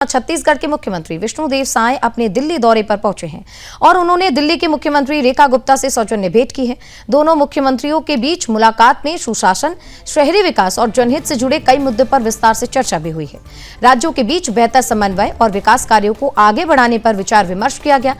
छत्तीसगढ़ के मुख्यमंत्री विष्णुदेव साय अपने दिल्ली दौरे पर पहुंचे हैं और उन्होंने दिल्ली के मुख्यमंत्री रेखा गुप्ता से सौजन्य भेंट की है। दोनों मुख्यमंत्रियों के बीच मुलाकात में सुशासन, शहरी विकास और जनहित से जुड़े कई मुद्दों पर विस्तार से चर्चा भी हुई है। राज्यों के बीच बेहतर समन्वय और विकास कार्यों को आगे बढ़ाने पर विचार विमर्श किया गया।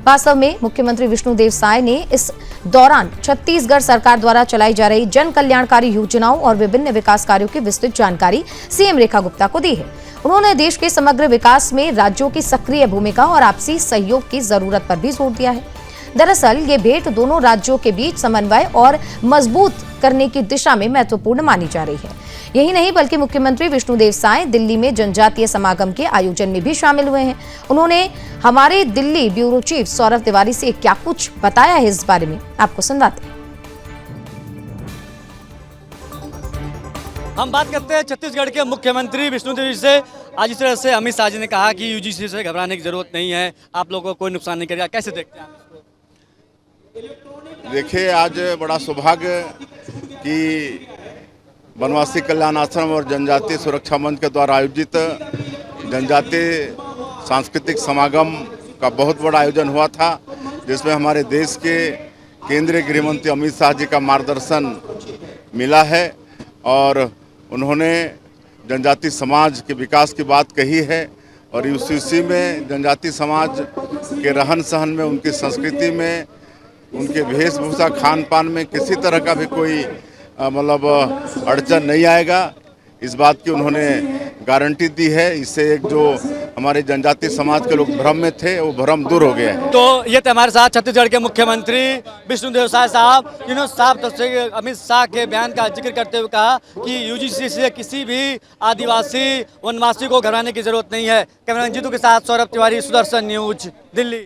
वास्तव में मुख्यमंत्री विष्णुदेव साय ने इस दौरान छत्तीसगढ़ सरकार द्वारा चलाई जा रही जन कल्याणकारी योजनाओं और विभिन्न विकास कार्यों की विस्तृत जानकारी सीएम रेखा गुप्ता को दी है। उन्होंने देश के समग्र विकास में राज्यों की सक्रिय भूमिका और आपसी सहयोग की जरूरत पर भी जोर दिया है। दरअसल ये भेंट दोनों राज्यों के बीच समन्वय और मजबूत करने की दिशा में महत्वपूर्ण मानी जा रही है। यही नहीं बल्कि मुख्यमंत्री विष्णुदेव साय दिल्ली में जनजातीय समागम के आयोजन में भी शामिल हुए हैं। उन्होंने हमारे दिल्ली ब्यूरो चीफ सौरभ तिवारी से क्या कुछ बताया है, इस बारे में आपको सुनाते हैं। हम बात करते हैं छत्तीसगढ़ के मुख्यमंत्री विष्णुदेव जी से। आज इस तरह से अमित शाह जी ने कहा कि यूजीसी से घबराने की जरूरत नहीं है, आप लोगों को कोई नुकसान नहीं करेगा। कैसे देखते हैं आप इसको? देखिए, आज बड़ा सौभाग्य कि वनवासी कल्याण आश्रम और जनजातीय सुरक्षा मंच के द्वारा आयोजित जनजातीय सांस्कृतिक समागम का बहुत बड़ा आयोजन हुआ था, जिसमें हमारे देश के केंद्रीय गृह मंत्री अमित शाह जी का मार्गदर्शन मिला है और उन्होंने जनजातीय समाज के विकास की बात कही है और यूसीसी में जनजातीय समाज के रहन सहन में, उनकी संस्कृति में, उनके वेशभूषा, खान पान में किसी तरह का भी कोई मतलब अड़चन नहीं आएगा, इस बात की उन्होंने गारंटी दी है। इससे एक जो हमारे जनजातीय समाज के लोग भ्रम में थे, वो भ्रम दूर हो गया है। तो ये थे हमारे साथ छत्तीसगढ़ के मुख्यमंत्री विष्णुदेव साय साहब, जिन्होंने साफ तौर से अमित शाह के बयान का जिक्र करते हुए कहा कि यूजीसी से किसी भी आदिवासी वनवासी को घबराने की जरूरत नहीं है। कैमरामैन जीतू के साथ सौरभ तिवारी, सुदर्शन न्यूज, दिल्ली।